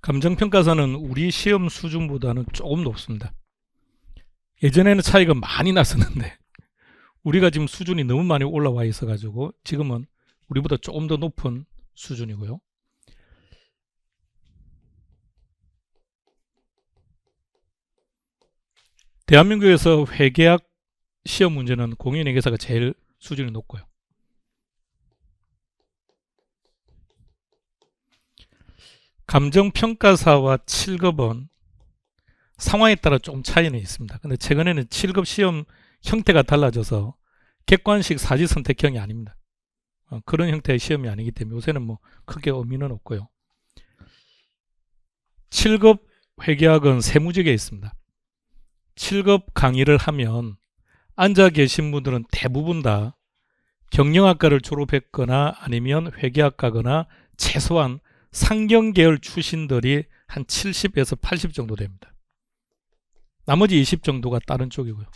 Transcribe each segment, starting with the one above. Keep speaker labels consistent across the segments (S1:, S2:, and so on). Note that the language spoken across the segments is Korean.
S1: 감정평가사는 우리 시험 수준보다는 조금 높습니다. 예전에는 차이가 많이 났었는데 우리가 지금 수준이 너무 많이 올라와 있어 가지고 지금은 우리보다 조금 더 높은 수준이고요. 대한민국에서 회계학 시험 문제는 공인회계사가 제일 수준이 높고요. 감정평가사와 7급은 상황에 따라 좀 차이는 있습니다. 근데 최근에는 7급 시험 형태가 달라져서 객관식 사지선택형이 아닙니다. 그런 형태의 시험이 아니기 때문에 요새는 뭐 크게 의미는 없고요. 7급 회계학은 세무직에 있습니다. 7급 강의를 하면 앉아 계신 분들은 대부분 다 경영학과를 졸업했거나 아니면 회계학과거나 최소한 상경계열 출신들이 한 70에서 80 정도 됩니다. 나머지 20 정도가 다른 쪽이고요.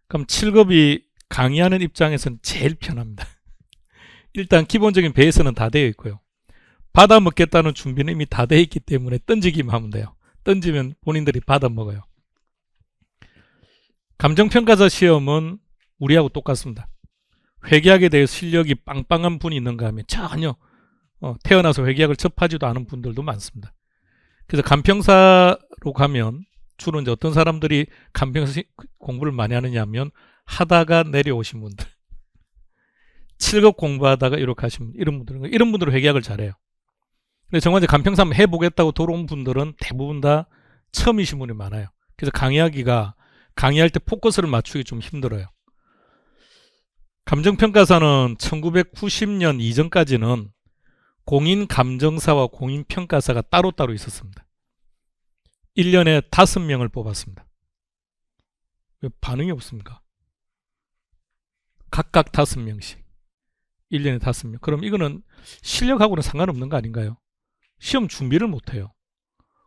S1: 그럼 7급이 강의하는 입장에서는 제일 편합니다. 일단 기본적인 베이스는 다 되어 있고요. 받아 먹겠다는 준비는 이미 다 되어 있기 때문에 던지기만 하면 돼요. 던지면 본인들이 받아 먹어요. 감정평가사 시험은 우리하고 똑같습니다. 회계학에 대해 실력이 빵빵한 분이 있는가 하면 전혀 태어나서 회계학을 접하지도 않은 분들도 많습니다. 그래서 감평사로 가면 주로 이제 어떤 사람들이 감평사 공부를 많이 하느냐 하면 하다가 내려오신 분들, 7급 공부하다가 이렇게 하신 분들, 이런 분들은 회계학을 잘해요. 근데 정말 이제 감평사 한번 해보겠다고 들어온 분들은 대부분 다 처음이신 분이 많아요. 그래서 강의할 때 포커스를 맞추기 좀 힘들어요. 감정평가사는 1990년 이전까지는 공인감정사와 공인평가사가 따로따로 있었습니다. 1년에 5명을 뽑았습니다. 왜 반응이 없습니까? 각각 5명씩. 1년에 5명. 그럼 이거는 실력하고는 상관없는 거 아닌가요? 시험 준비를 못해요.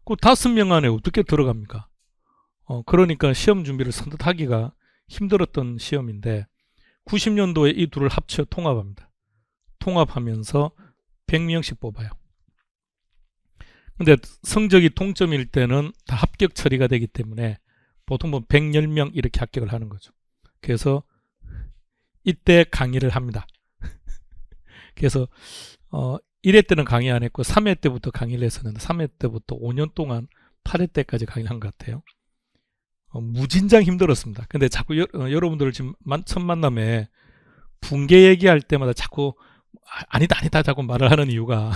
S1: 그 5명 안에 어떻게 들어갑니까? 그러니까 시험 준비를 선뜻하기가 힘들었던 시험인데 90년도에 이 둘을 합쳐 통합합니다. 통합하면서 100명씩 뽑아요. 근데 성적이 동점일 때는 다 합격 처리가 되기 때문에 보통 110명 이렇게 합격을 하는 거죠. 그래서 이때 강의를 합니다. 그래서 1회 때는 강의 안 했고 3회 때부터 강의를 했었는데 3회 때부터 5년 동안 8회 때까지 강의를 한 것 같아요. 무진장 힘들었습니다. 근데 자꾸 여러분들을 지금 첫 만남에 붕괴 얘기할 때마다 자꾸 아니다 자꾸 말을 하는 이유가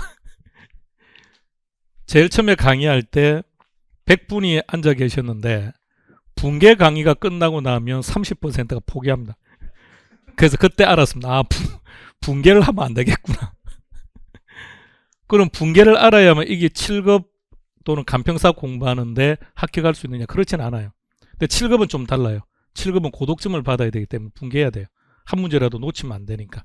S1: 제일 처음에 강의할 때 100분이 앉아 계셨는데 붕괴 강의가 끝나고 나면 30%가 포기합니다. 그래서 그때 알았습니다. 붕괴를 하면 안 되겠구나. 그럼 붕괴를 알아야만 이게 7급 또는 감평사 공부하는데 합격할 수 있느냐? 그렇진 않아요. 근데 7급은 좀 달라요. 7급은 고득점을 받아야 되기 때문에 붕괴해야 돼요. 한 문제라도 놓치면 안 되니까.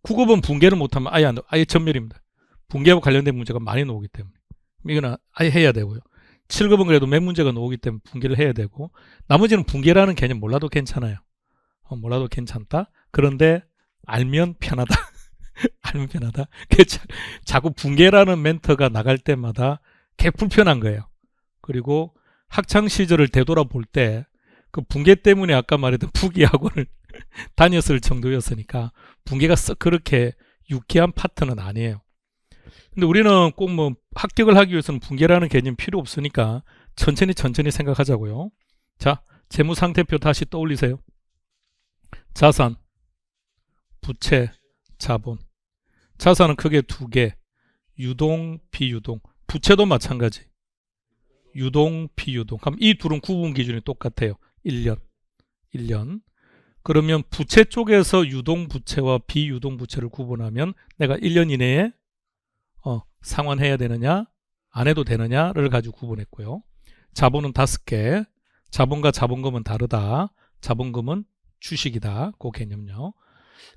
S1: 9급은 붕괴를 못하면 아예 전멸입니다. 붕괴하고 관련된 문제가 많이 나오기 때문에. 이거는 아예 해야 되고요. 7급은 그래도 몇 문제가 나오기 때문에 붕괴를 해야 되고 나머지는 붕괴라는 개념 몰라도 괜찮아요. 몰라도 괜찮다. 그런데 알면 편하다. 알면 편하다. 자꾸 붕괴라는 멘트가 나갈 때마다 개 불편한 거예요. 그리고 학창 시절을 되돌아볼 때 그 붕괴 때문에 아까 말했던 부기학원을 다녔을 정도였으니까 붕괴가 썩 그렇게 유쾌한 파트는 아니에요. 근데 우리는 꼭 뭐 합격을 하기 위해서는 붕괴라는 개념 필요 없으니까 천천히 생각하자고요. 자, 재무상태표 다시 떠올리세요. 자산, 부채, 자본. 자산은 크게 2개. 유동, 비유동. 부채도 마찬가지. 유동, 비유동. 그럼 이 둘은 구분 기준이 똑같아요. 1년. 그러면 부채 쪽에서 유동 부채와 비유동 부채를 구분하면 내가 1년 이내에 상환해야 되느냐 안 해도 되느냐를 가지고 구분했고요. 자본은 5개. 자본과 자본금은 다르다. 자본금은 주식이다. 그 개념요.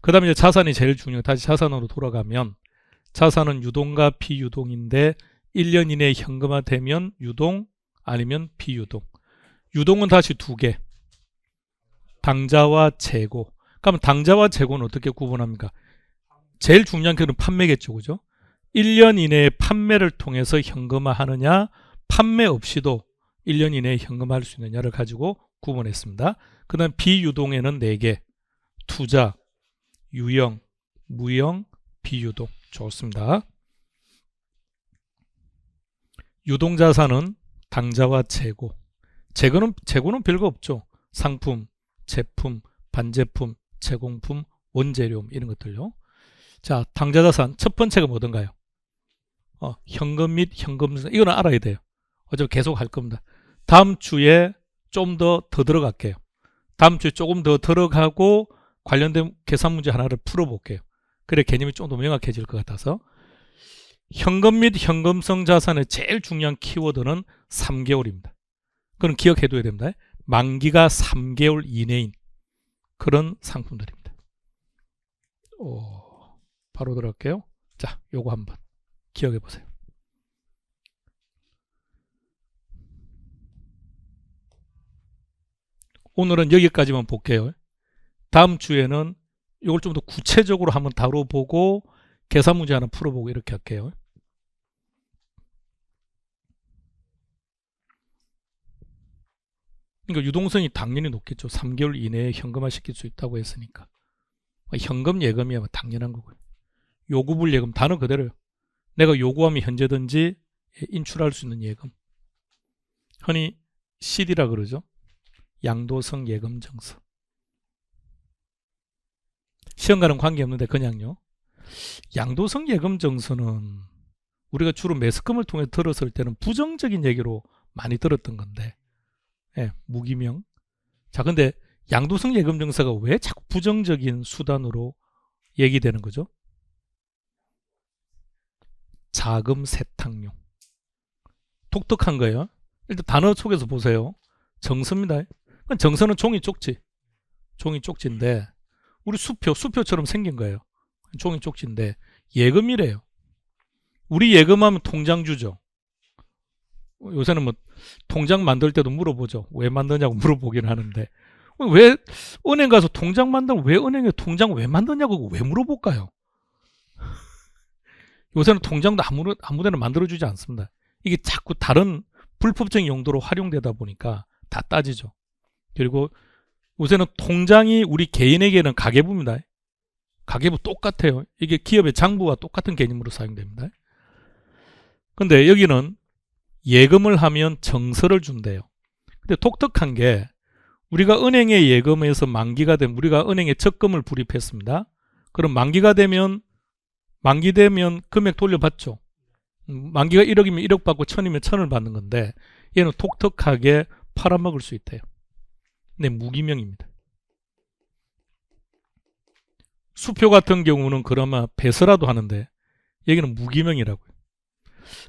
S1: 그 다음에 이제 자산이 제일 중요해요. 다시 자산으로 돌아가면 자산은 유동과 비유동인데 1년 이내에 현금화되면 유동 아니면 비유동. 유동은 다시 2개. 당좌와 재고. 그럼 당좌와 재고는 어떻게 구분합니까? 제일 중요한 게 판매겠죠. 그죠? 1년 이내에 판매를 통해서 현금화하느냐, 판매 없이도 1년 이내에 현금화할 수 있느냐를 가지고 구분했습니다. 그 다음 비유동에는 4개. 투자, 유형, 무형, 비유동. 좋습니다. 유동자산은 당좌와 재고. 재고는 별거 없죠. 상품, 제품, 반제품, 제공품, 원재료 이런 것들요. 자, 당좌자산 첫 번째가 뭐던가요? 현금 및 현금성. 이거는 알아야 돼요. 어차피 계속 할 겁니다. 다음 주에 좀 더 들어갈게요. 다음 주에 조금 더 들어가고 관련된 계산 문제 하나를 풀어볼게요. 그래 개념이 좀 더 명확해질 것 같아서. 현금 및 현금성 자산의 제일 중요한 키워드는 3개월입니다. 그건 기억해둬야 됩니다. 만기가 3개월 이내인 그런 상품들입니다. 바로 들어갈게요. 자, 요거 한번 기억해 보세요. 오늘은 여기까지만 볼게요. 다음 주에는 이걸 좀 더 구체적으로 한번 다뤄보고 계산 문제 하나 풀어보고 이렇게 할게요. 그러니까 유동성이 당연히 높겠죠. 3개월 이내에 현금화 시킬 수 있다고 했으니까. 현금 예금이야 당연한 거고요. 요구불 예금 단어 그대로요. 내가 요구하면 현재든지 인출할 수 있는 예금. 흔히 CD라 그러죠. 양도성 예금 증서. 시험과는 관계없는데 그냥요. 양도성 예금 증서는 우리가 주로 매스컴을 통해 들었을 때는 부정적인 얘기로 많이 들었던 건데, 무기명. 자, 근데 양도성 예금 증서가 왜 자꾸 부정적인 수단으로 얘기되는 거죠? 자금 세탁용. 독특한 거예요. 일단 단어 속에서 보세요. 정서입니다. 정서는 종이 쪽지. 종이 쪽지인데 우리 수표처럼 생긴 거예요. 종이 쪽지인데 예금이래요. 우리 예금하면 통장 주죠. 요새는 뭐 통장 만들 때도 물어보죠. 왜 만드냐고 물어보긴 하는데 왜 은행 가서 통장 만들면 왜 은행에 통장 왜 만드냐고 왜 물어볼까요? 요새는 통장도 아무데나 만들어주지 않습니다. 이게 자꾸 다른 불법적인 용도로 활용되다 보니까 다 따지죠. 그리고 요새는 통장이 우리 개인에게는 가계부입니다. 가계부 똑같아요. 이게 기업의 장부와 똑같은 개념으로 사용됩니다. 근데 여기는 예금을 하면 정서를 준대요. 근데 독특한 게 우리가 은행에 예금해서 만기가 되면 우리가 은행에 적금을 불입했습니다. 그럼 만기되면 금액 돌려받죠. 만기가 1억이면 1억 받고 1000이면 1000을 받는 건데 얘는 독특하게 팔아먹을 수 있대요. 근데 무기명입니다. 수표 같은 경우는 그나마 배서라도 하는데 여기는 무기명이라고요.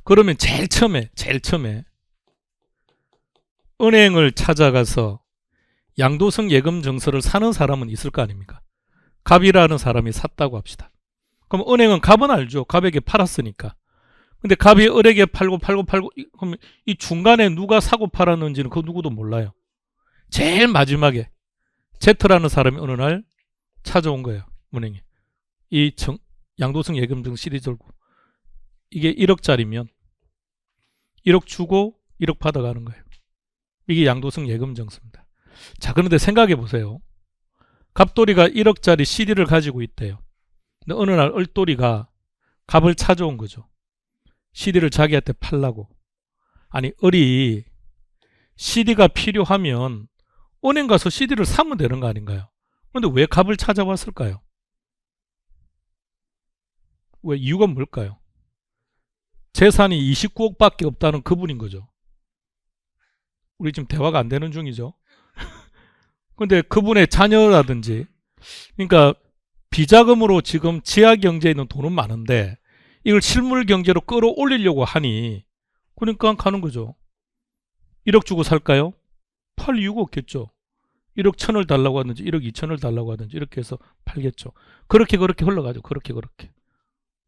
S1: 그러면 제일 처음에 은행을 찾아가서 양도성 예금 증서를 사는 사람은 있을 거 아닙니까? 갑이라는 사람이 샀다고 합시다. 그럼 은행은 갑은 알죠. 갑에게 팔았으니까. 근데 갑이 을에게 팔고 그러면 이 중간에 누가 사고 팔았는지는 그 누구도 몰라요. 제일 마지막에 Z라는 사람이 어느 날 찾아온 거예요. 은행에. 양도성 예금증 시리즈 들고 이게 1억짜리면 1억 주고 1억 받아가는 거예요. 이게 양도성 예금증서입니다. 자, 그런데 생각해 보세요. 갑돌이가 1억짜리 CD를 가지고 있대요. 근데 어느 날 을돌이가 갑을 찾아온 거죠. CD를 자기한테 팔라고. 아니, 을이 CD가 필요하면 은행 가서 CD를 사면 되는 거 아닌가요? 그런데 왜 갑을 찾아왔을까요? 왜 이유가 뭘까요? 재산이 29억밖에 없다는 그분인 거죠. 우리 지금 대화가 안 되는 중이죠. 근데 그분의 자녀라든지 그러니까 비자금으로 지금 지하경제에 있는 돈은 많은데 이걸 실물경제로 끌어올리려고 하니 그러니까 가는 거죠. 1억 주고 살까요? 팔 이유가 없겠죠. 1억 1000을 달라고 하든지 1억 2000을 달라고 하든지 이렇게 해서 팔겠죠. 그렇게 흘러가죠. 그렇게.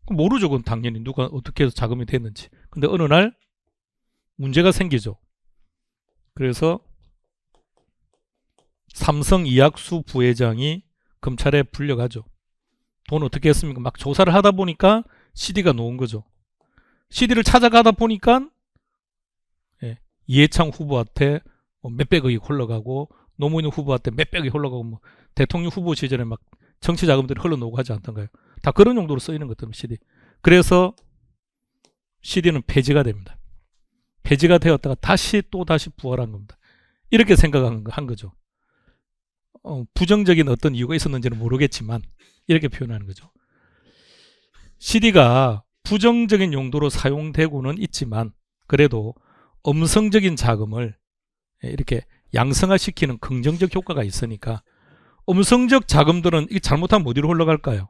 S1: 모르죠. 그건 당연히 누가 어떻게 해서 자금이 됐는지. 근데 어느 날 문제가 생기죠. 그래서 삼성 이학수 부회장이 검찰에 불려가죠. 돈 어떻게 했습니까? 막 조사를 하다 보니까 CD가 놓은 거죠. CD를 찾아가다 보니까 예, 이해창 후보한테 뭐 몇백억이 흘러가고 노무현 후보한테 몇백억이 흘러가고 뭐 대통령 후보 시절에 막 정치 자금들이 흘러나오고 하지 않던가요? 다 그런 용도로 쓰이는 것들 CD. 그래서 CD는 폐지가 됩니다. 폐지가 되었다가 다시 부활한 겁니다. 이렇게 생각한 거죠. 부정적인 어떤 이유가 있었는지는 모르겠지만 이렇게 표현하는 거죠. CD가 부정적인 용도로 사용되고는 있지만 그래도 음성적인 자금을 이렇게 양성화시키는 긍정적 효과가 있으니까 음성적 자금들은 이게 잘못하면 어디로 흘러갈까요?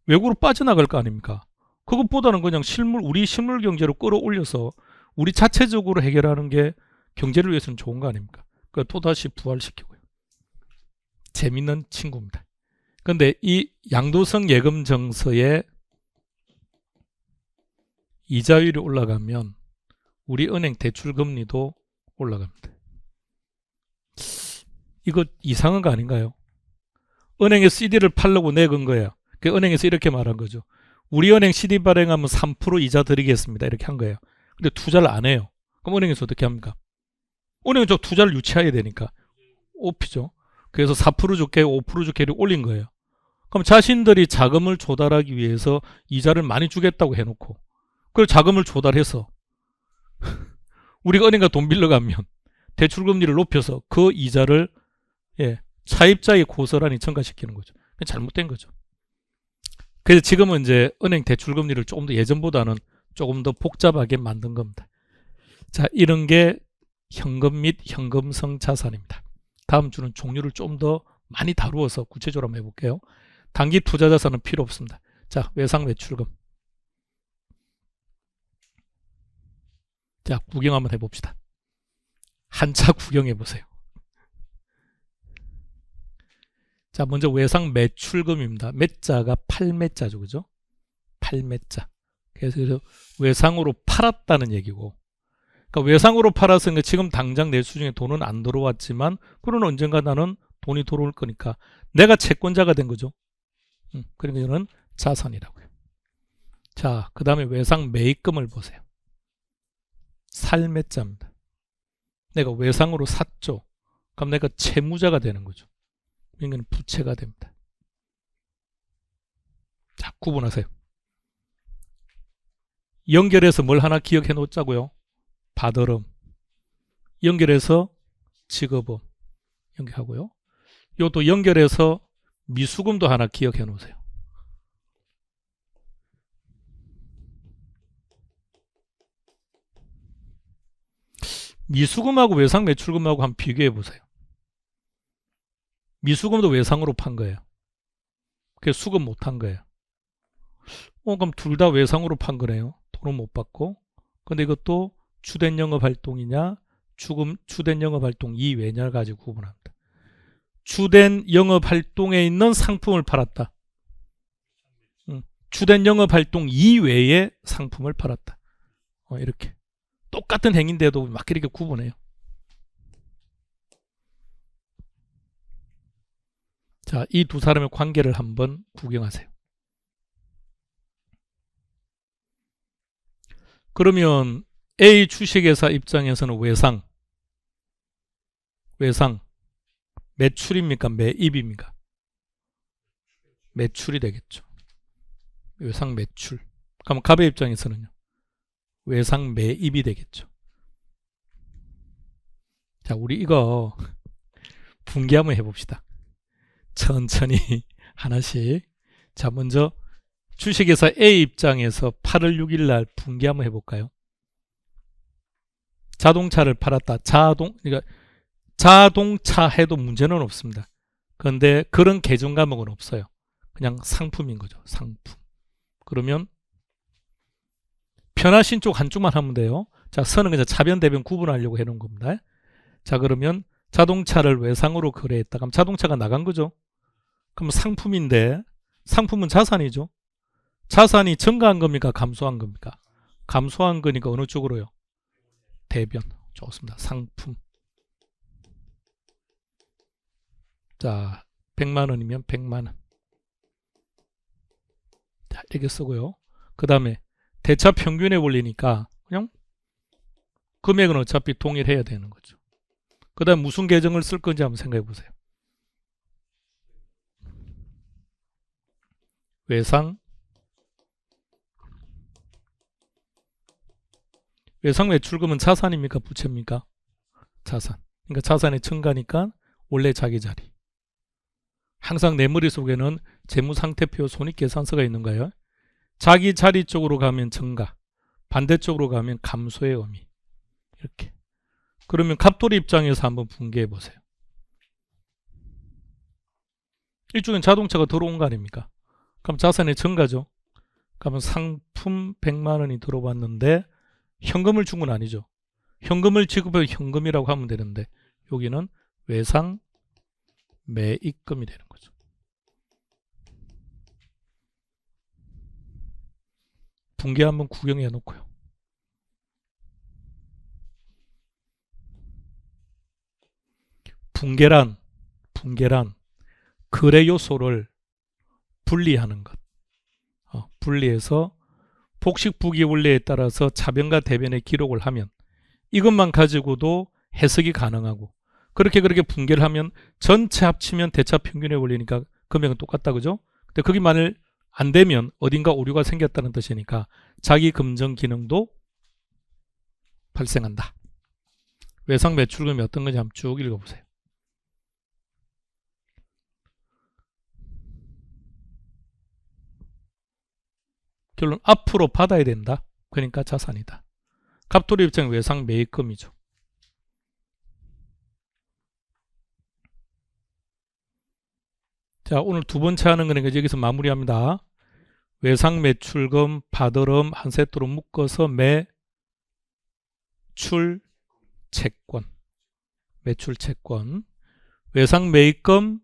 S1: 외국으로 빠져나갈 거 아닙니까? 그것보다는 그냥 우리 실물 경제로 끌어올려서 우리 자체적으로 해결하는 게 경제를 위해서는 좋은 거 아닙니까? 그러니까 또다시 부활시키고요. 재밌는 친구입니다. 근데 이 양도성 예금 정서에 이자율이 올라가면 우리 은행 대출 금리도 올라갑니다. 이거 이상한 거 아닌가요? 은행에 CD를 팔려고 내건 거예요. 그 은행에서 이렇게 말한 거죠. 우리 은행 CD 발행하면 3% 이자 드리겠습니다. 이렇게 한 거예요. 근데 투자를 안 해요. 그럼 은행에서 어떻게 합니까? 은행은 저 투자를 유치해야 되니까 오피죠. 그래서 4% 줄게, 5% 줄게 올린 거예요. 그럼 자신들이 자금을 조달하기 위해서 이자를 많이 주겠다고 해놓고 그걸 자금을 조달해서 우리가 은행가 돈 빌려가면 대출금리를 높여서 그 이자를 차입자의 고스란히 첨가시키는 거죠. 잘못된 거죠. 그래서 지금은 이제 은행 대출금리를 조금 더 예전보다는 조금 더 복잡하게 만든 겁니다. 자, 이런 게 현금 및 현금성 자산입니다. 다음 주는 종류를 좀 더 많이 다루어서 구체적으로 한번 해볼게요. 단기 투자 자산은 필요 없습니다. 자, 외상 매출금. 자, 구경 한번 해봅시다. 한차 구경해 보세요. 자, 먼저 외상 매출금입니다. 매자가 팔매자죠, 그죠? 팔매자. 그래서 외상으로 팔았다는 얘기고, 그러니까 외상으로 팔았으니까 지금 당장 내 수중에 돈은 안 들어왔지만, 그러나 언젠가 나는 돈이 들어올 거니까 내가 채권자가 된 거죠. 그러니까 이거는 자산이라고요. 자, 그 다음에 외상 매입금을 보세요. 살매자입니다. 내가 외상으로 샀죠. 그럼 내가 채무자가 되는 거죠. 이건 부채가 됩니다. 자, 구분하세요. 연결해서 뭘 하나 기억해 놓자고요. 받으름. 연결해서 직업음. 연결하고요. 이것도 연결해서 미수금도 하나 기억해 놓으세요. 미수금하고 외상 매출금하고 한번 비교해 보세요. 미수금도 외상으로 판 거예요. 그래서 수금 못 한 거예요. 그럼 둘 다 외상으로 판 거네요. 돈은 못 받고. 근데 이것도 주된 영업 활동이냐, 주된 영업 활동 이외냐를 가지고 구분합니다. 주된 영업 활동에 있는 상품을 팔았다. 주된 영업 활동 이외의 상품을 팔았다. 이렇게. 똑같은 행위인데도 막 이렇게 구분해요. 자, 이 두 사람의 관계를 한번 구경하세요. 그러면 A 주식회사 입장에서는 외상 매출입니까? 매입입니까? 매출이 되겠죠. 외상 매출. 그럼 갑의 입장에서는요? 외상 매입이 되겠죠. 자, 우리 이거 분기 한번 해봅시다. 천천히 하나씩. 자, 먼저 주식회사 A 입장에서 8월 6일 날 분기 한번 해볼까요? 자동차를 팔았다. 그러니까 자동차 해도 문제는 없습니다. 그런데 그런 계정 과목은 없어요. 그냥 상품인 거죠. 상품. 그러면 편하신 쪽 한쪽만 하면 돼요. 자, 선은 그냥 차변 대변 구분하려고 해놓은 겁니다. 자, 그러면 자동차를 외상으로 거래했다. 그럼 자동차가 나간 거죠. 그럼 상품인데 상품은 자산이죠. 자산이 증가한 겁니까? 감소한 겁니까? 감소한 거니까 어느 쪽으로요? 대변. 좋습니다. 상품. 자, 100만 원이면 100만 원. 자, 이렇게 쓰고요. 그 다음에 대차 평균의 원리니까 그냥 금액은 어차피 동일해야 되는 거죠. 그 다음 무슨 계정을 쓸 건지 한번 생각해 보세요. 외상 매출금은 자산입니까? 부채입니까? 자산. 그러니까 자산의 증가니까 원래 자기 자리. 항상 내 머릿속에는 재무상태표 손익계산서가 있는 거예요. 자기 자리 쪽으로 가면 증가, 반대쪽으로 가면 감소의 의미. 이렇게. 그러면 갑돌이 입장에서 한번 분개해 보세요. 일종의 자동차가 들어온 거 아닙니까? 그럼 자산의 증가죠. 그러면 상품 100만 원이 들어왔는데 현금을 준 건 아니죠. 현금을 지급해 현금이라고 하면 되는데 여기는 외상 매입금이 되는 거죠. 분개 한번 구경해 놓고요. 분계란 거래 요소를 분리하는 것. 분리해서 복식부기 원리에 따라서 차변과 대변의 기록을 하면 이것만 가지고도 해석이 가능하고 그렇게 분개를 하면 전체 합치면 대차 평균의 원리니까 금액은 똑같다 그죠? 근데 그게 만일 안 되면 어딘가 오류가 생겼다는 뜻이니까 자기 검증 기능도 발생한다. 외상 매출금이 어떤 건지 한번 쭉 읽어보세요. 결론 앞으로 받아야 된다. 그러니까 자산이다. 갑돌이 입장 외상 매입금이죠. 자, 오늘 두 번째 하는 거는 여기서 마무리합니다. 외상 매출금 받으름 한 세트로 묶어서 매출 채권 외상 매입금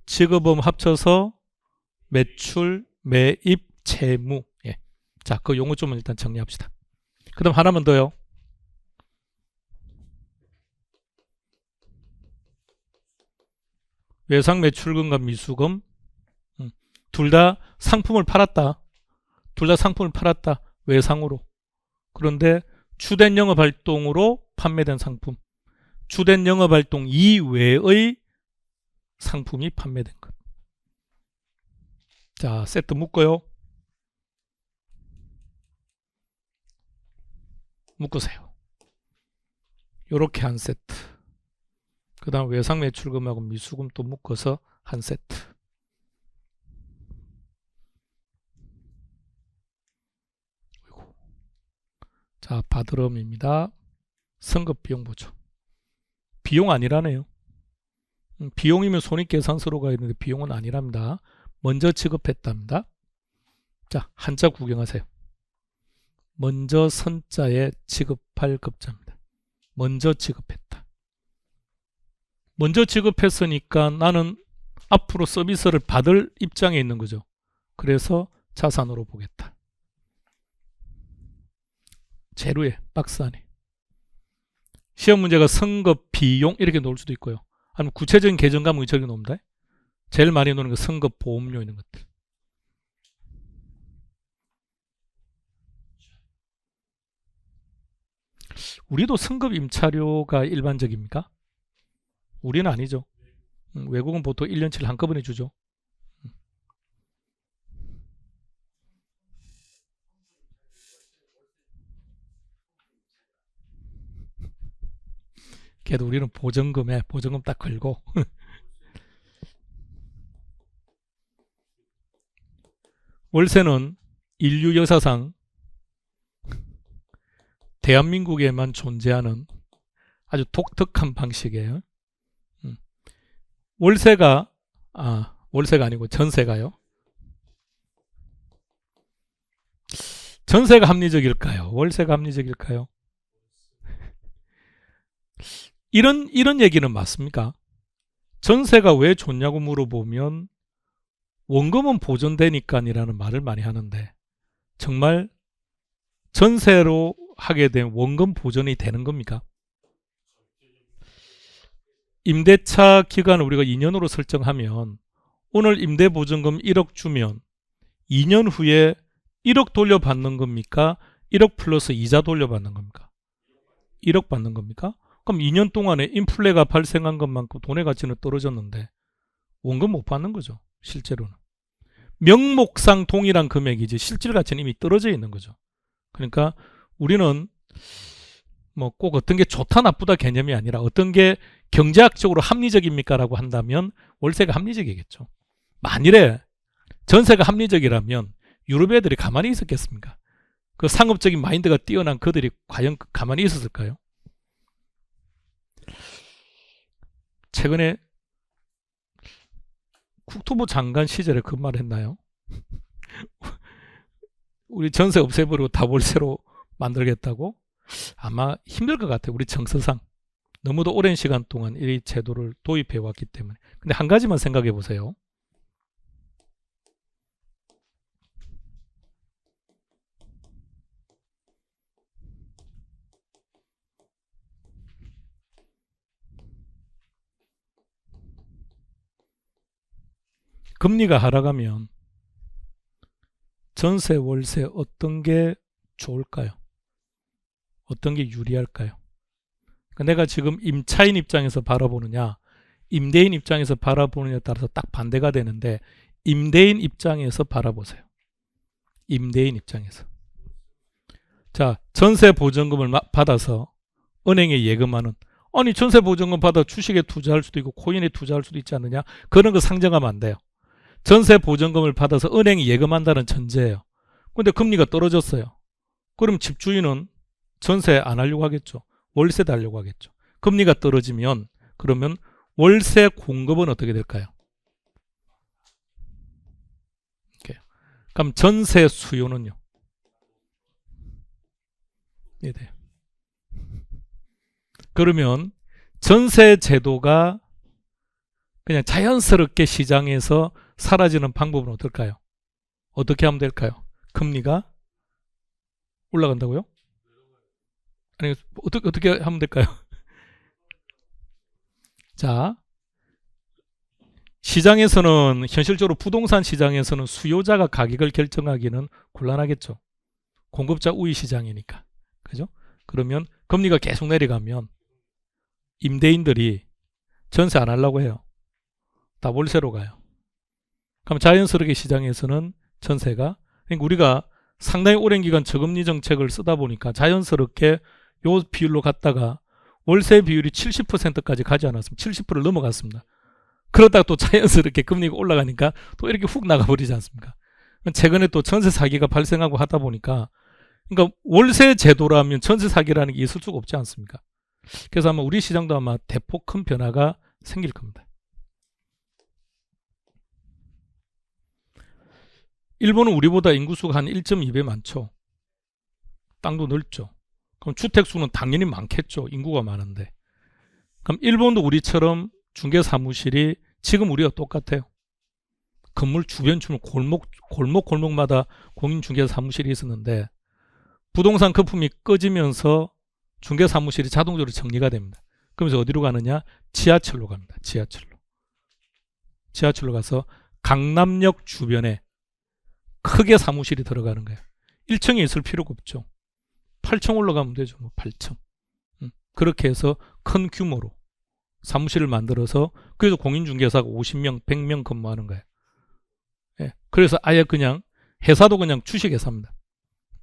S1: 지급금 합쳐서 매출 매입 채무. 예. 자, 그 용어 좀 일단 정리합시다. 그 다음 하나만 더요. 외상 매출금과 미수금 둘 다 상품을 팔았다. 외상으로. 그런데 주된 영업활동으로 판매된 상품, 주된 영업활동 이외의 상품이 판매된 것. 자, 세트 묶어요. 묶으세요. 요렇게 한 세트. 그 다음 외상 매출금하고 미수금 또 묶어서 한 세트. 자, 받으름입니다. 선급 비용 보죠. 비용 아니라네요. 비용이면 손익계산서로 가야 되는데 비용은 아니랍니다. 먼저 지급했답니다. 자, 한자 구경하세요. 먼저 선자에 지급할 급자입니다. 먼저 지급했다. 먼저 지급했으니까 나는 앞으로 서비스를 받을 입장에 있는 거죠. 그래서 자산으로 보겠다. 재료에 박스 안에. 시험 문제가 선급 비용 이렇게 놓을 수도 있고요. 아니면 구체적인 계정 가면 저렇게 놓습니다. 제일 많이 놓는 거 선급 보험료 이런 것들. 우리도 선급 임차료가 일반적입니까? 우리는 아니죠. 외국은 보통 1년치를 한꺼번에 주죠. 그래도 우리는 보증금 딱 걸고 월세는 인류 역사상 대한민국에만 존재하는 아주 독특한 방식이에요. 월세가 아니고 전세가요. 전세가 합리적일까요? 월세가 합리적일까요? 이런 얘기는 맞습니까? 전세가 왜 좋냐고 물어보면 원금은 보존되니까이라는 말을 많이 하는데 정말 전세로 하게 된 원금 보존이 되는 겁니까? 임대차 기간을 우리가 2년으로 설정하면 오늘 임대보증금 1억 주면 2년 후에 1억 돌려받는 겁니까? 1억 플러스 이자 돌려받는 겁니까? 1억 받는 겁니까? 그럼 2년 동안에 인플레가 발생한 것만큼 돈의 가치는 떨어졌는데 원금 못 받는 거죠. 실제로는. 명목상 동일한 금액이지 실질 가치는 이미 떨어져 있는 거죠. 그러니까 우리는 뭐 꼭 어떤 게 좋다 나쁘다 개념이 아니라 어떤 게 경제학적으로 합리적입니까? 라고 한다면 월세가 합리적이겠죠. 만일에 전세가 합리적이라면 유럽 애들이 가만히 있었겠습니까? 그 상업적인 마인드가 뛰어난 그들이 과연 가만히 있었을까요? 최근에 국토부 장관 시절에 그 말 했나요? 우리 전세 없애버리고 다 월세로 만들겠다고? 아마 힘들 것 같아요. 우리 정서상. 너무도 오랜 시간 동안 이 제도를 도입해 왔기 때문에. 근데 한 가지만 생각해 보세요. 금리가 하락하면 전세, 월세 어떤 게 좋을까요? 어떤 게 유리할까요? 그러니까 내가 지금 임차인 입장에서 바라보느냐, 임대인 입장에서 바라보느냐에 따라서 딱 반대가 되는데 임대인 입장에서 바라보세요. 임대인 입장에서. 자, 전세 보전금을 받아서 은행에 예금하는, 아니 전세 보전금 받아 주식에 투자할 수도 있고 코인에 투자할 수도 있지 않느냐? 그런 거 상정하면 안 돼요. 전세 보전금을 받아서 은행이 예금한다는 전제예요. 근데 금리가 떨어졌어요. 그럼 집주인은 전세 안 하려고 하겠죠. 월세 달려고 하겠죠. 금리가 떨어지면 그러면 월세 공급은 어떻게 될까요? 이렇게. 그럼 전세 수요는요? 네. 그러면 전세 제도가 그냥 자연스럽게 시장에서 사라지는 방법은 어떨까요? 어떻게 하면 될까요? 금리가 올라간다고요? 아니, 어떻게 하면 될까요? 자, 시장에서는 현실적으로 부동산 시장에서는 수요자가 가격을 결정하기는 곤란하겠죠. 공급자 우위 시장이니까. 그죠? 그러면 금리가 계속 내려가면 임대인들이 전세 안 하려고 해요. 다 월세로 가요. 그럼 자연스럽게 시장에서는 전세가, 그러니까 우리가 상당히 오랜 기간 저금리 정책을 쓰다 보니까 자연스럽게 요 비율로 갔다가 월세 비율이 70%까지 가지 않았습니다. 70%를 넘어갔습니다. 그러다가 또 자연스럽게 금리가 올라가니까 또 이렇게 훅 나가버리지 않습니까? 최근에 또 전세 사기가 발생하고 하다 보니까, 그러니까 월세 제도라면 전세 사기라는 게 있을 수가 없지 않습니까? 그래서 아마 우리 시장도 아마 대폭 큰 변화가 생길 겁니다. 일본은 우리보다 인구수가 한 1.2배 많죠. 땅도 넓죠. 그럼 주택수는 당연히 많겠죠. 인구가 많은데. 그럼 일본도 우리처럼 중개사무실이 지금 우리가 똑같아요. 건물 주변 골목마다 공인중개사무실이 있었는데 부동산 거품이 꺼지면서 중개사무실이 자동적으로 정리가 됩니다. 그러면서 어디로 가느냐? 지하철로 갑니다. 지하철로 가서 강남역 주변에 크게 사무실이 들어가는 거예요. 1층에 있을 필요가 없죠. 8층 올라가면 되죠. 8층. 그렇게 해서 큰 규모로 사무실을 만들어서 그래서 공인중개사가 50명, 100명 근무하는 거예요. 예. 그래서 아예 그냥 회사도 그냥 주식회사입니다.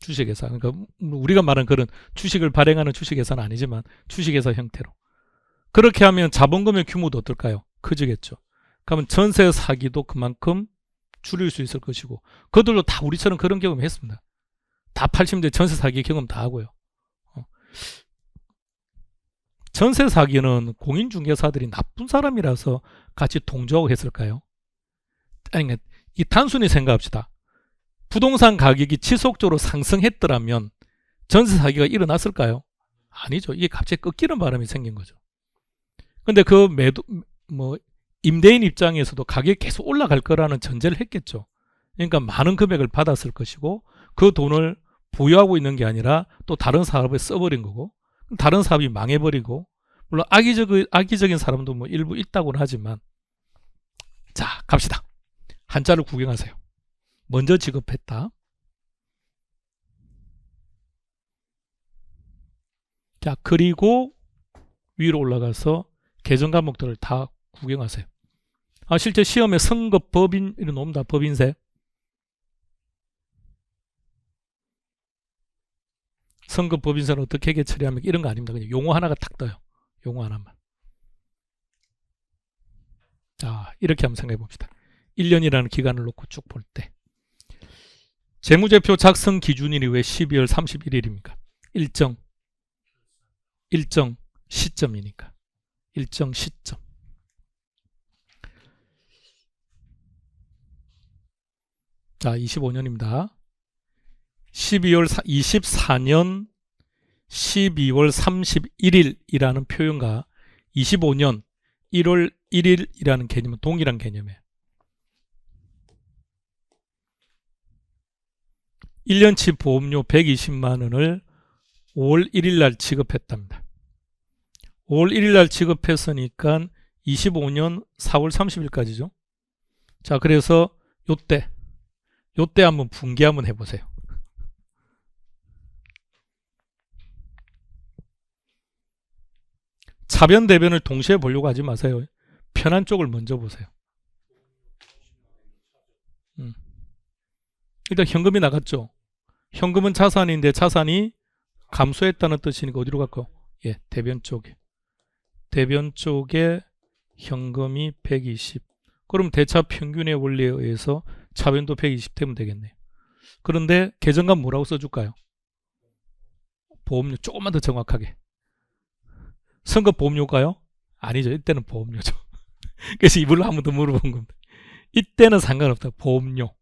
S1: 주식회사. 그러니까 우리가 말하는 그런 주식을 발행하는 주식회사는 아니지만 주식회사 형태로. 그렇게 하면 자본금의 규모도 어떨까요? 커지겠죠. 그러면 전세 사기도 그만큼 줄일 수 있을 것이고 그들도 다 우리처럼 그런 경험 했습니다. 다 80대 전세 사기 경험 다 하고요. 전세 사기는 공인중개사들이 나쁜 사람이라서 같이 동조하고 했을까요? 아니, 이 단순히 생각합시다. 부동산 가격이 지속적으로 상승했더라면 전세 사기가 일어났을까요? 아니죠. 이게 갑자기 꺾이는 바람이 생긴 거죠. 근데 그 임대인 입장에서도 가격이 계속 올라갈 거라는 전제를 했겠죠. 그러니까 많은 금액을 받았을 것이고 그 돈을 보유하고 있는 게 아니라 또 다른 사업에 써버린 거고 다른 사업이 망해버리고 물론 악의적인 사람도 뭐 일부 있다고는 하지만 자 갑시다. 한자를 구경하세요. 먼저 지급했다. 자, 그리고 위로 올라가서 개정 과목들을 다 구경하세요. 실제 시험에 선급 법인 이런 놈다 법인세. 선급 법인세는 어떻게 처리하면 이런 거 아닙니다. 그냥 용어 하나가 탁 떠요. 용어 하나만. 자, 이렇게 한번 생각해 봅시다. 1년이라는 기간을 놓고 쭉 볼 때 재무제표 작성 기준일이 왜 12월 31일입니까? 일정 시점이니까. 일정 시점. 자, 25년입니다. 24년 12월 31일이라는 표현과 25년 1월 1일이라는 개념은 동일한 개념이에요. 1년치 보험료 120만 원을 5월 1일 날 지급했답니다. 5월 1일 날 지급했으니까 25년 4월 30일까지죠. 자, 그래서 요때 한번 분기 한번 해보세요. 차변 대변을 동시에 보려고 하지 마세요. 편한 쪽을 먼저 보세요. 일단 현금이 나갔죠. 현금은 자산인데 자산이 감소했다는 뜻이니까 어디로 갈까요? 예, 대변 쪽에. 대변 쪽에 현금이 120. 그럼 대차 평균의 원리에 의해서 차변도 120 되면 되겠네요. 그런데 계정값 뭐라고 써줄까요? 보험료 조금만 더 정확하게. 선급 보험료가요? 아니죠. 이때는 보험료죠. 그래서 이걸로 한 번 더 물어본 겁니다. 이때는 상관없다. 보험료.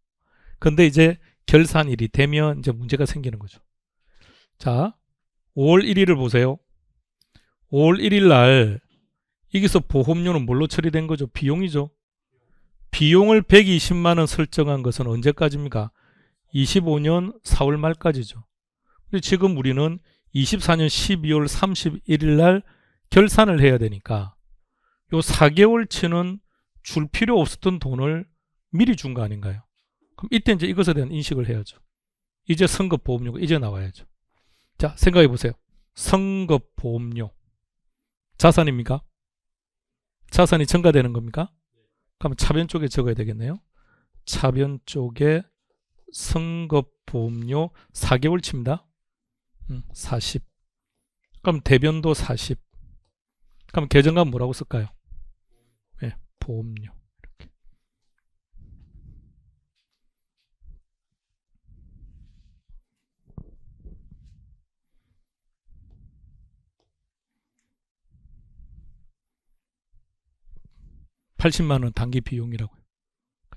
S1: 근데 이제 결산일이 되면 이제 문제가 생기는 거죠. 자, 5월 1일을 보세요. 5월 1일 날 여기서 보험료는 뭘로 처리된 거죠? 비용이죠. 비용을 120만 원 설정한 것은 언제까지입니까? 25년 4월 말까지죠. 근데 지금 우리는 24년 12월 31일 날 결산을 해야 되니까 요 4개월치는 줄 필요 없었던 돈을 미리 준 거 아닌가요? 그럼 이때 이제 이것에 대한 인식을 해야죠. 이제 선급 보험료가 이제 나와야죠. 자, 생각해 보세요. 선급 보험료 자산입니까? 자산이 증가되는 겁니까? 그러면 차변 쪽에 적어야 되겠네요. 차변 쪽에 선급 보험료 4개월치입니다. 40. 그럼 대변도 40. 그럼 계정값 뭐라고 쓸까요? 네, 보험료. 이렇게. $80만 원 단기 비용이라고요.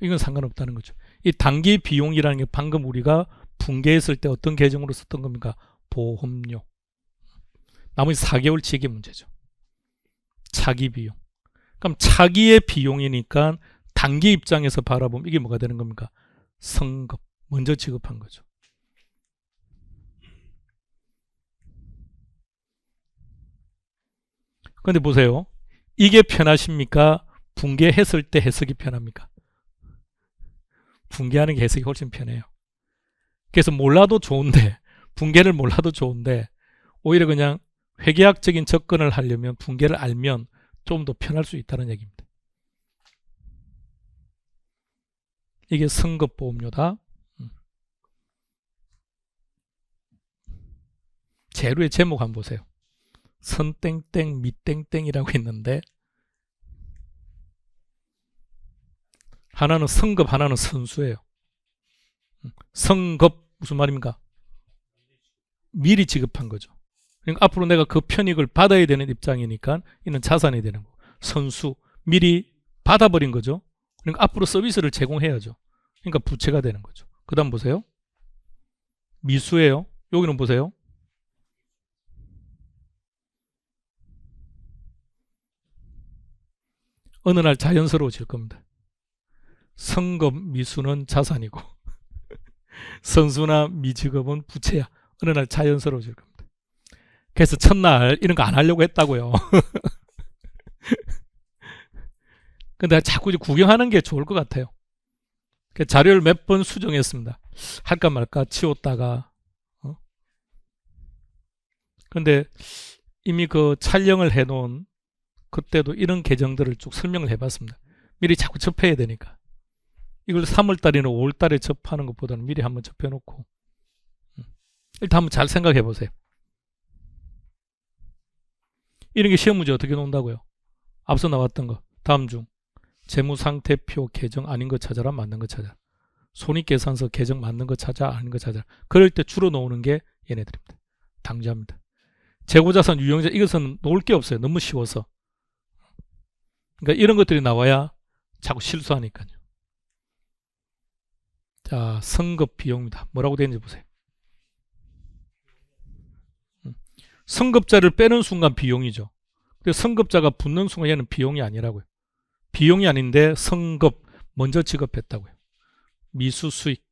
S1: 이건 상관없다는 거죠. 이 단기 비용이라는 게 방금 우리가 분개했을 때 어떤 계정으로 썼던 겁니까? 보험료. 나머지 4개월치 이게 문제죠. 차기 비용. 그럼 차기의 비용이니까 단기 입장에서 바라보면 이게 뭐가 되는 겁니까? 선급. 먼저 지급한 거죠. 그런데 보세요. 이게 편하십니까? 분개했을 때 해석이 편합니까? 분개하는 게 해석이 훨씬 편해요. 그래서 몰라도 좋은데, 분개를 몰라도 좋은데 오히려 그냥 회계학적인 접근을 하려면 분개를 알면 좀 더 편할 수 있다는 얘기입니다. 이게 선급보험료다. 재료의 제목 한번 보세요. 선땡땡 밑땡땡이라고 있는데 하나는 선급, 하나는 선수예요. 선급 무슨 말입니까? 미리 지급한 거죠. 그러니까 앞으로 내가 그 편익을 받아야 되는 입장이니까 이는 자산이 되는 거고, 선수 미리 받아버린 거죠. 그러니까 앞으로 서비스를 제공해야죠. 그러니까 부채가 되는 거죠. 그 다음 보세요. 미수예요. 여기는 보세요. 어느 날 자연스러워질 겁니다. 선급 미수는 자산이고 선수나 미지급은 부채야. 어느 날 자연스러워질 겁니다. 그래서 첫날 이런 거 안 하려고 했다고요. 근데 자꾸 구경하는 게 좋을 것 같아요. 자료를 몇 번 수정했습니다. 할까 말까 치웠다가. 근데 이미 그 촬영을 해놓은 그때도 이런 계정들을 쭉 설명을 해봤습니다. 미리 자꾸 접해야 되니까. 이걸 3월달이나 5월달에 접하는 것보다는 미리 한번 접해놓고 일단 한번 잘 생각해 보세요. 이런 게 시험 문제 어떻게 논다고요? 앞서 나왔던 거 다음 중 재무상태표 계정 아닌 거 찾아라, 맞는 거 찾아라. 손익계산서 계정 맞는 거 찾아, 아닌 거 찾아라. 그럴 때 주로 놓는 게 얘네들입니다. 당좌입니다. 재고자산 유형자, 이것은 놓을 게 없어요. 너무 쉬워서. 그러니까 이런 것들이 나와야 자꾸 실수하니까요. 자, 성급 비용입니다. 뭐라고 되는지 보세요. 성급자를 빼는 순간 비용이죠. 근데 성급자가 붙는 순간 얘는 비용이 아니라고요. 비용이 아닌데 성급 먼저 지급했다고요. 미수 수익,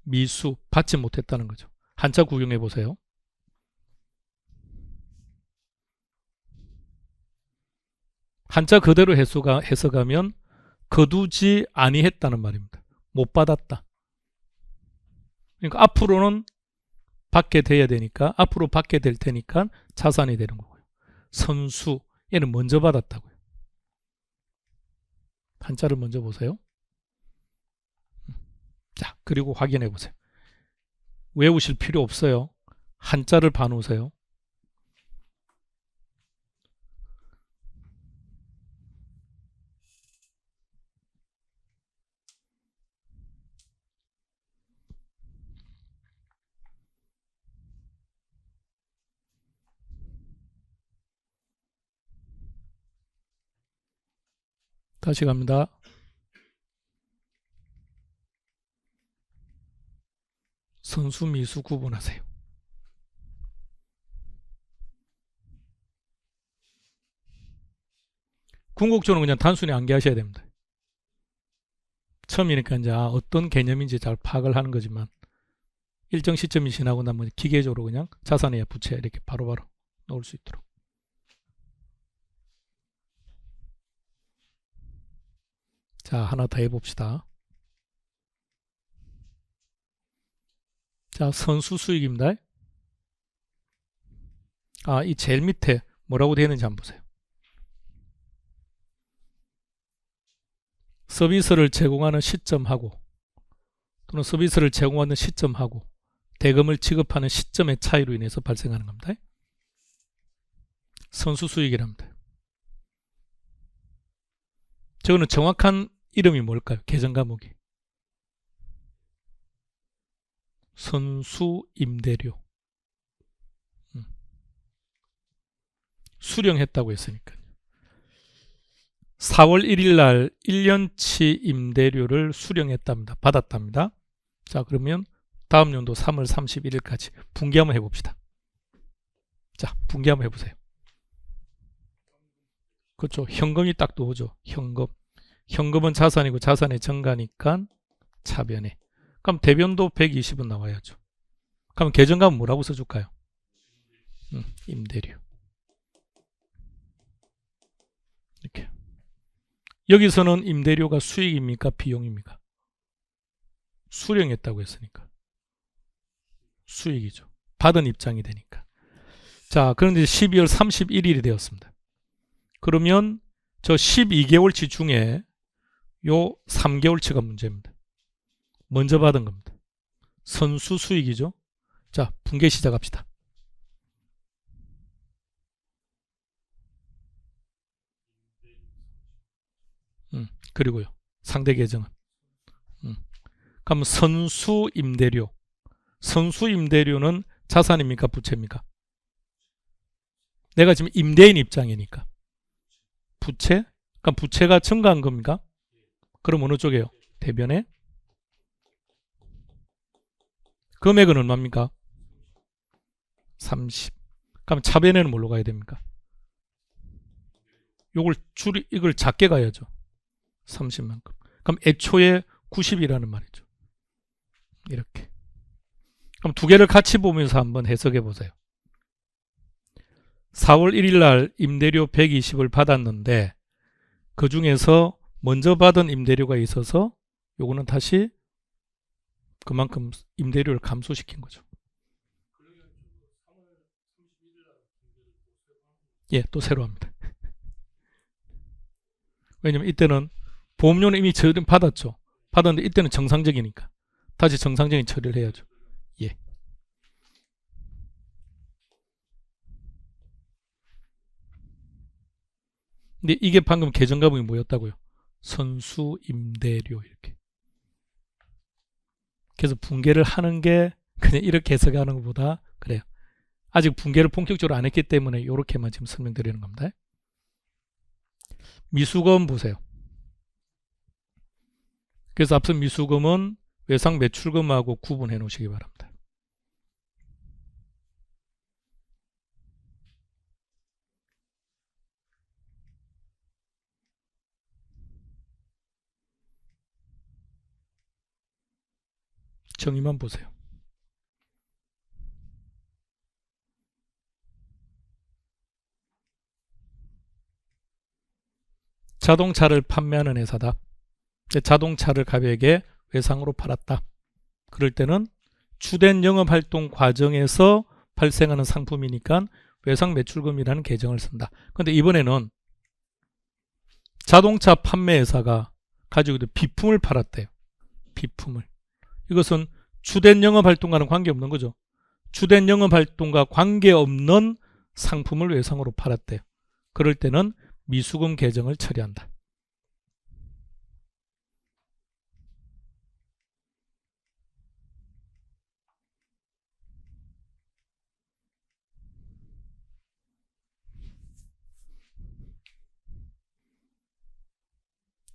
S1: 미수 받지 못했다는 거죠. 한자 구경해 보세요. 한자 그대로 해석하면 거두지 아니했다는 말입니다. 못 받았다. 그러니까 앞으로는 받게 돼야 되니까, 앞으로 받게 될 테니까 자산이 되는 거고요. 선수, 얘는 먼저 받았다고요. 한자를 먼저 보세요. 자, 그리고 확인해 보세요. 외우실 필요 없어요. 한자를 봐놓으세요. 다시 갑니다. 선수, 미수 구분하세요. 궁극적으로 그냥 단순히 암기하셔야 됩니다. 처음이니까 이제 어떤 개념인지 잘 파악을 하는 거지만 일정 시점이 지나고 나면 기계적으로 그냥 자산이야 부채 이렇게 바로바로 넣을 수 있도록. 자, 하나 더 해봅시다. 자, 선수 수익입니다. 이 제일 밑에 뭐라고 되어 있는지 한번 보세요. 서비스를 제공하는 시점하고 또는 서비스를 제공하는 시점하고 대금을 지급하는 시점의 차이로 인해서 발생하는 겁니다. 선수 수익이랍니다. 저거는 정확한 이름이 뭘까요? 계정 과목이. 선수 임대료. 수령했다고 했으니까요. 4월 1일 날 1년치 임대료를 수령했답니다. 받았답니다. 자, 그러면 다음 연도 3월 31일까지 분기 한번 해봅시다. 자, 분기 한번 해보세요. 그렇죠. 현금이 딱 나오죠. 현금. 현금은 자산이고 자산의 증가니까 차변에. 그럼 대변도 120은 나와야죠. 그럼 계정값은 뭐라고 써줄까요? 임대료. 이렇게. 여기서는 임대료가 수익입니까? 비용입니까? 수령했다고 했으니까. 수익이죠. 받은 입장이 되니까. 자, 그런데 12월 31일이 되었습니다. 그러면 저 12개월치 중에 요 3개월치가 문제입니다. 먼저 받은 겁니다. 선수 수익이죠. 자, 분계 시작합시다. 그리고요. 상대 계정은. 그럼 선수 임대료. 선수 임대료는 자산입니까? 부채입니까? 내가 지금 임대인 입장이니까. 부채? 그럼 부채가 증가한 겁니까? 그럼 어느 쪽이에요? 대변에. 금액은 얼마입니까? 30. 그럼 차변에는 뭘로 가야 됩니까? 이걸 작게 가야죠. 30만큼. 그럼 애초에 90이라는 말이죠. 이렇게. 그럼 두 개를 같이 보면서 한번 해석해 보세요. 4월 1일 날 임대료 120을 받았는데 그 중에서 먼저 받은 임대료가 있어서 요거는 다시 그만큼 임대료를 감소시킨 거죠. 예, 또 새로 합니다. 왜냐면 이때는 보험료는 이미 처리 받았죠. 받았는데 이때는 정상적이니까 다시 정상적인 처리를 해야죠. 예. 근데 이게 방금 계정가붕이 뭐였다고요? 선수 임대료 이렇게. 그래서 붕괴를 하는 게 그냥 이렇게 해석하는 것보다 그래요. 아직 붕괴를 본격적으로 안 했기 때문에 이렇게만 지금 설명드리는 겁니다. 미수검 보세요. 그래서 앞서 미수검은 외상 매출금하고 구분해 놓으시기 바랍니다. 정의만 보세요. 자동차를 판매하는 회사다. 자동차를 가격에 외상으로 팔았다. 그럴 때는 주된 영업활동 과정에서 발생하는 상품이니까 외상 매출금이라는 계정을 쓴다. 그런데 이번에는 자동차 판매회사가 가지고 있는 비품을 팔았대요. 비품을. 이것은 주된 영업활동과는 관계없는 거죠. 주된 영업활동과 관계없는 상품을 외상으로 팔았대요. 그럴 때는 미수금 계정을 처리한다.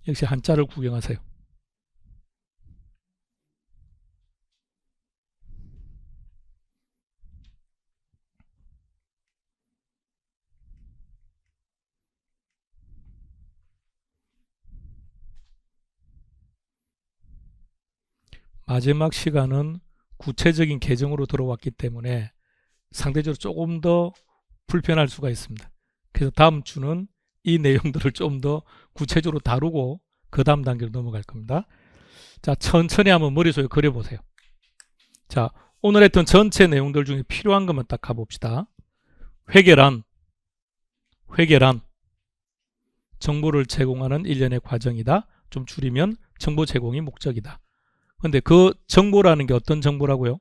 S1: 역시 한자를 구경하세요. 마지막 시간은 구체적인 계정으로 들어왔기 때문에 상대적으로 조금 더 불편할 수가 있습니다. 그래서 다음 주는 이 내용들을 좀 더 구체적으로 다루고 그 다음 단계로 넘어갈 겁니다. 자, 천천히 한번 머릿속에 그려보세요. 자, 오늘 했던 전체 내용들 중에 필요한 것만 딱 가봅시다. 회계란 정보를 제공하는 일련의 과정이다. 좀 줄이면 정보 제공이 목적이다. 근데 그 정보라는 게 어떤 정보라고요?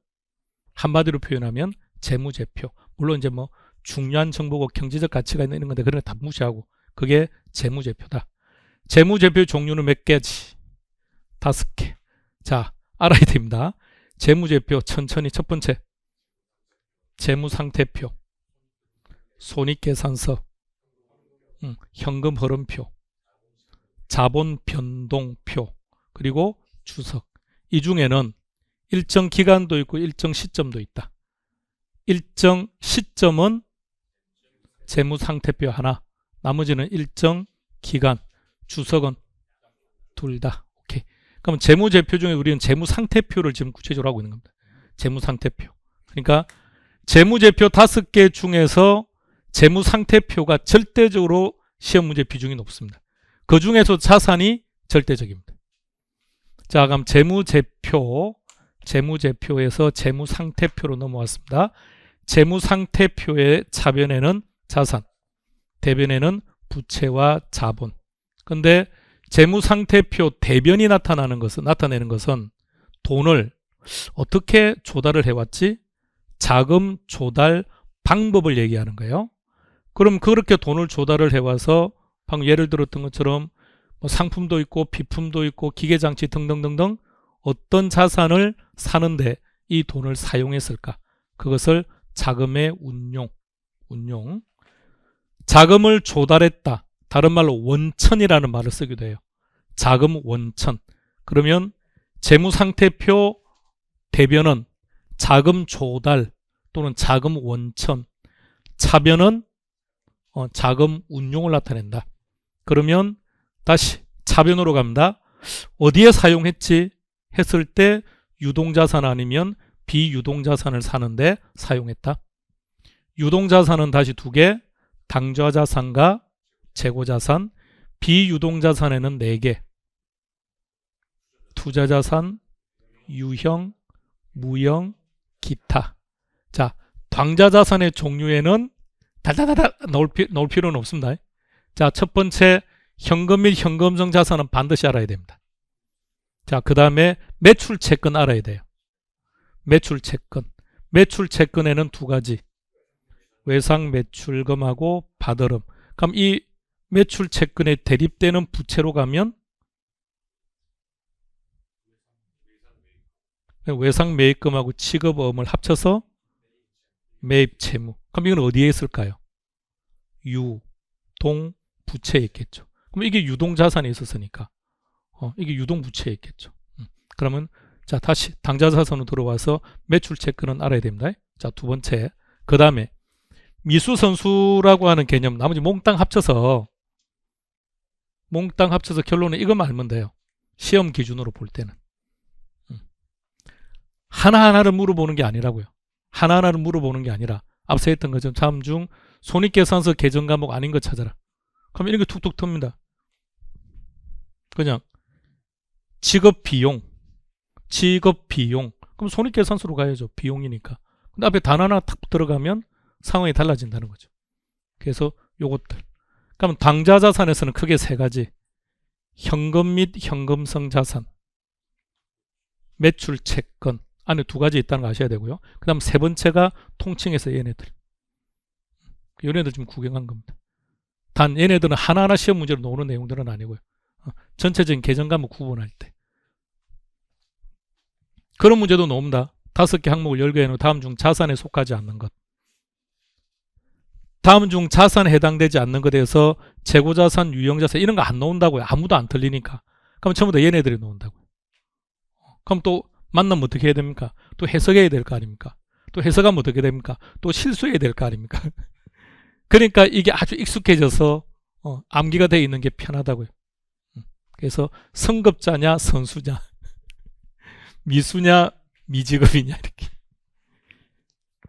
S1: 한마디로 표현하면 재무제표. 물론 이제 뭐 중요한 정보고 경제적 가치가 있는 이런 건데 그런 거 다 무시하고 그게 재무제표다. 재무제표 종류는 몇 개지? 5개. 자, 알아야 됩니다. 재무제표 천천히 첫 번째 재무상태표, 손익계산서, 현금 흐름표, 자본 변동표, 그리고 주석. 이 중에는 일정 기간도 있고 일정 시점도 있다. 일정 시점은 재무상태표 하나, 나머지는 일정 기간, 주석은 둘 다. 오케이. 그럼 재무제표 중에 우리는 재무상태표를 지금 구체적으로 하고 있는 겁니다. 재무상태표. 그러니까 재무제표 5개 중에서 재무상태표가 절대적으로 시험 문제 비중이 높습니다. 그 중에서 자산이 절대적입니다. 자, 그럼 재무제표에서 재무상태표로 넘어왔습니다. 재무상태표의 차변에는 자산, 대변에는 부채와 자본. 근데 재무상태표 대변이 나타내는 것은 돈을 어떻게 조달을 해왔지? 자금 조달 방법을 얘기하는 거예요. 그럼 그렇게 돈을 조달을 해와서 방금 예를 들었던 것처럼 뭐 상품도 있고 비품도 있고 기계장치 등등등등 어떤 자산을 사는데 이 돈을 사용했을까? 그것을 자금의 운용. 자금을 조달했다. 다른 말로 원천이라는 말을 쓰기도 해요. 자금 원천. 그러면 재무상태표 대변은 자금 조달 또는 자금 원천, 차변은 자금 운용을 나타낸다. 그러면 다시 차변으로 갑니다. 어디에 사용했지? 했을 때 유동자산 아니면 비유동자산을 사는데 사용했다. 유동자산은 다시 2개, 당좌자산과 재고자산, 비유동자산에는 4개, 투자자산, 유형, 무형, 기타. 자, 당좌자산의 종류에는 달달달달 나올 필요는 없습니다. 자, 첫 번째 현금 및 현금성 자산은 반드시 알아야 됩니다. 자, 그 다음에 매출 채권 알아야 돼요. 매출 채권. 매출 채권에는 두 가지. 외상 매출금하고 받을음. 그럼 이 매출 채권에 대립되는 부채로 가면 외상 매입금하고 취급음을 합쳐서 매입 채무. 그럼 이건 어디에 있을까요? 유동 부채에 있겠죠. 그럼 이게 유동 자산에 있었으니까 이게 유동 부채에 있겠죠. 그러면 자, 다시 당좌 자산으로 들어와서 매출 채권은 알아야 됩니다. 자, 두 번째. 그 다음에 미수 선수라고 하는 개념, 나머지 몽땅 합쳐서 결론은 이것만 알면 돼요. 시험 기준으로 볼 때는. 하나하나를 물어보는 게 아니라고요. 하나하나를 물어보는 게 아니라 앞서 했던 것처럼 다음 중 손익계산서 계정 과목 아닌 거 찾아라. 그럼 이런 게 툭툭 텄니다. 그냥 직업 비용. 그럼 손익계산서로 가야죠. 비용이니까. 근데 앞에 단 하나 탁 들어가면 상황이 달라진다는 거죠. 그래서 요것들. 그럼 당좌 자산에서는 크게 세 가지. 현금 및 현금성 자산, 매출 채권 안에 두 가지 있다는 거 아셔야 되고요. 그 다음 세 번째가 통칭해서 얘네들. 좀 구경한 겁니다. 단 얘네들은 하나하나 시험 문제로 나오는 내용들은 아니고요. 전체적인 계정 과목 구분할 때. 그런 문제도 나옵니다. 5개 항목을 열게 해놓은 다음 중 자산에 속하지 않는 것. 다음 중 자산에 해당되지 않는 것에 대해서 재고자산, 유형자산 이런 거 안 나온다고요. 아무도 안 틀리니까. 그럼 전부 다 얘네들이 나온다고요. 그럼 또 만나면 어떻게 해야 됩니까? 또 해석해야 될 거 아닙니까? 또 해석하면 어떻게 됩니까? 또 실수해야 될 거 아닙니까? 그러니까 이게 아주 익숙해져서 암기가 되어 있는 게 편하다고요. 그래서 성급자냐 선수냐 미수냐 미지급이냐 이렇게.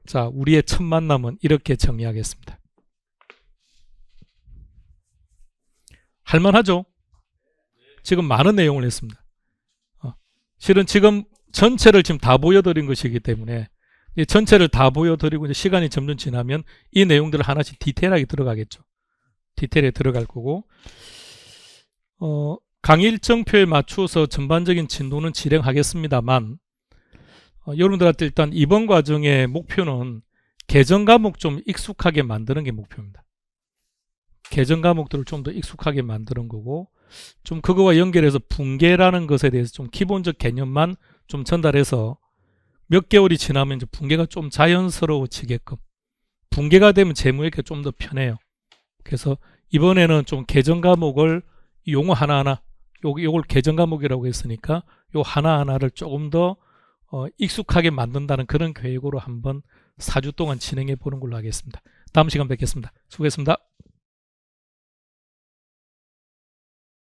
S1: 자, 우리의 첫 만남은 이렇게 정리하겠습니다. 할만하죠? 지금 많은 내용을 했습니다. 실은 지금 전체를 지금 다 보여드린 것이기 때문에 전체를 다 보여드리고 이제 시간이 점점 지나면 이 내용들을 하나씩 디테일하게 들어가겠죠. 디테일에 들어갈 거고 강의 일정표에 맞추어서 전반적인 진도는 진행하겠습니다만 여러분들한테 일단 이번 과정의 목표는 계정 과목 좀 익숙하게 만드는 게 목표입니다. 계정 과목들을 좀 더 익숙하게 만드는 거고 좀 그거와 연결해서 분계라는 것에 대해서 좀 기본적 개념만 좀 전달해서 몇 개월이 지나면 이제 분계가 좀 자연스러워지게끔 분계가 되면 재무에게 좀 더 편해요. 그래서 이번에는 좀 계정 과목을 용어 하나하나 요걸 계정 과목이라고 했으니까 요 하나하나를 조금 더 익숙하게 만든다는 그런 계획으로 한번 4주 동안 진행해 보는 걸로 하겠습니다. 다음 시간 뵙겠습니다. 수고했습니다.